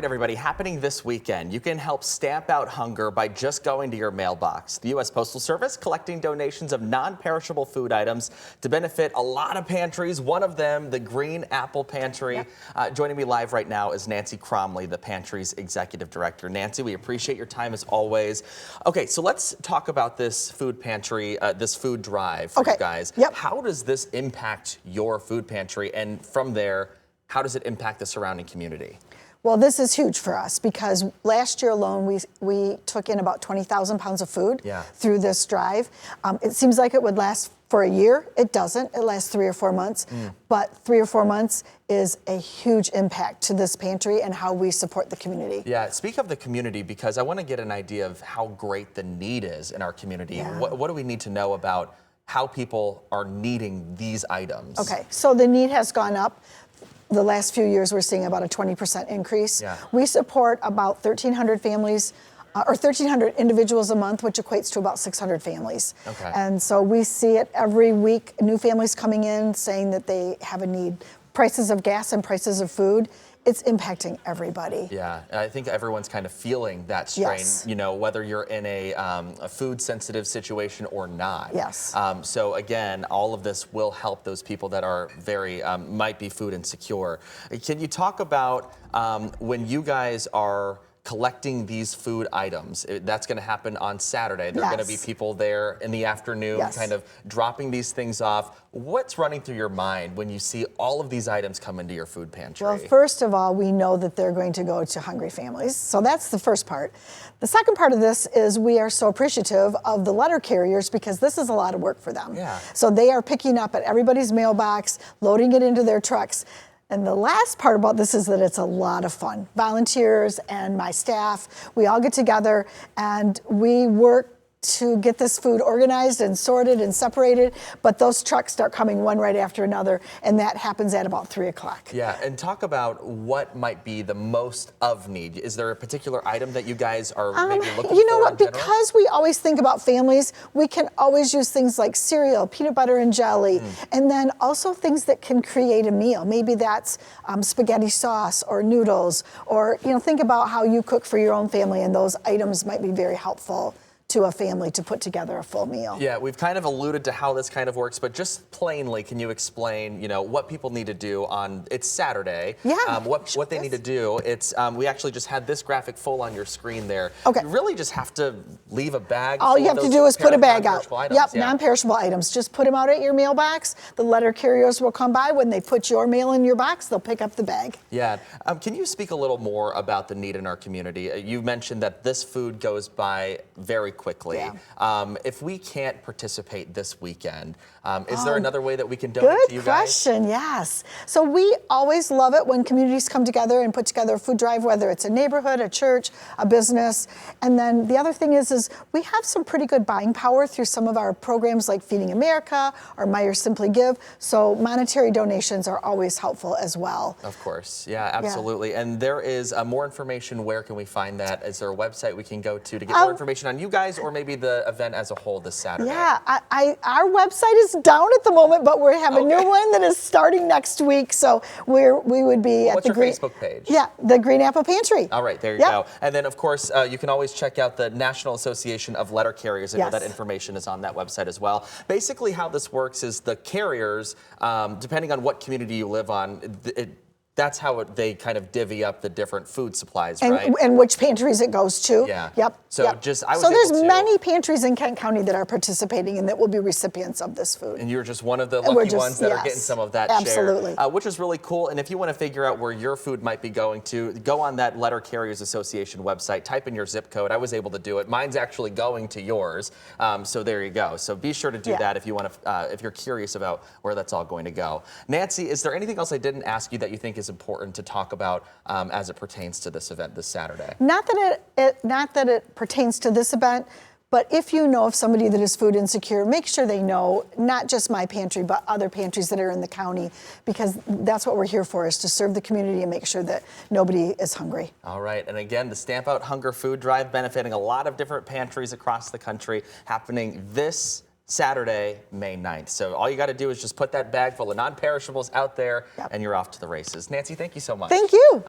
Everybody, happening this weekend, you can help stamp out hunger by just going to your mailbox. The U.S. Postal Service collecting donations of non-perishable food items to benefit a lot of pantries. One of them, the Green Apple Pantry. Joining me live right now is Nancy Cromley, the pantry's executive director. Nancy, we appreciate your time as always. Okay, so let's talk about this food pantry, this food drive for you guys. How does this impact your food pantry? And from there, how does it impact the surrounding community? Well, this is huge for us because last year alone, we took in about 20,000 pounds of food through this drive. It seems like it would last for a year. It doesn't. It lasts 3 or 4 months. But 3 or 4 months is a huge impact to this pantry and how we support the community. Yeah, speak of the community because I want to get an idea of how great the need is in our community. What do we need to know about how people are needing these items? Okay, so the need has gone up. The last few years, we're seeing about a 20% increase. We support about 1,300 families, or 1,300 individuals a month, which equates to about 600 families. And so we see it every week, new families coming in saying that they have a need. Prices of gas and prices of food, it's impacting everybody. Yeah, I think everyone's kind of feeling that strain, you know, whether you're in a food sensitive situation or not. So again, all of this will help those people that are very, might be food insecure. Can you talk about when you guys are collecting these food items? That's going to happen on Saturday. There are going to be people there in the afternoon kind of dropping these things off. What's running through your mind when you see all of these items come into your food pantry? Well, first of all, we know that they're going to go to hungry families. So that's the first part. The second part of this is we are so appreciative of the letter carriers because this is a lot of work for them. So they are picking up at everybody's mailbox, loading it into their trucks. And the last part about this is that it's a lot of fun. Volunteers and my staff, we all get together and we work to get this food organized and sorted and separated, but those trucks start coming one right after another, and that happens at about 3 o'clock. Yeah, and talk about what might be the most of need. Is there a particular item that you guys are maybe looking for? You know what, because we always think about families, we can always use things like cereal, peanut butter and jelly, and then also things that can create a meal. Maybe that's spaghetti sauce or noodles, or think about how you cook for your own family, and those items might be very helpful to a family to put together a full meal. Yeah, we've kind of alluded to how this kind of works, but just plainly, can you explain, what people need to do on, it's Saturday. What they need to do. It's, we actually just had this graphic full on your screen there. You really just have to leave a bag. All you have to do is put a bag out. Non-perishable items. Just put them out at your mailbox. The letter carriers will come by. When they put your mail in your box, they'll pick up the bag. Can you speak a little more about the need in our community? You mentioned that this food goes by very quickly. If we can't participate this weekend, is there another way that we can donate to you guys? Good question, yes. So we always love it when communities come together and put together a food drive, whether it's a neighborhood, a church, a business. And then the other thing is we have some pretty good buying power through some of our programs like Feeding America or Myers Simply Give. So monetary donations are always helpful as well. Of course, absolutely. And there is more information. Where can we find that? Is there a website we can go to get more information on you guys, or maybe the event as a whole this Saturday? Our website is down at the moment, but we have a new one that is starting next week. So we would be at the Facebook page? The Green Apple Pantry. All right, there you go. And then, of course, you can always check out the National Association of Letter Carriers. I know that information is on that website as well. Basically, how this works is the carriers, depending on what community you live on, that's how they kind of divvy up the different food supplies, right? And which pantries it goes to. So there's many pantries in Kent County that are participating and that will be recipients of this food. And you're just one of the lucky ones that are getting some of that share, which is really cool. And if you want to figure out where your food might be going to, go on that Letter Carriers Association website, type in your zip code. I was able to do it. Mine's actually going to yours. So there you go. So be sure to do that if you want to, if you're curious about where that's all going to go. Nancy, is there anything else I didn't ask you that you think is important to talk about as it pertains to this event this Saturday? Not that it pertains to this event, but if you know of somebody that is food insecure, make sure they know, not just my pantry, but other pantries that are in the county, because that's what we're here for, is to serve the community and make sure that nobody is hungry. All right, and again, the Stamp Out Hunger Food Drive benefiting a lot of different pantries across the country, happening this Saturday, May 9th. So all you got to do is just put that bag full of non-perishables out there, and you're off to the races. Nancy, thank you so much. Thank you.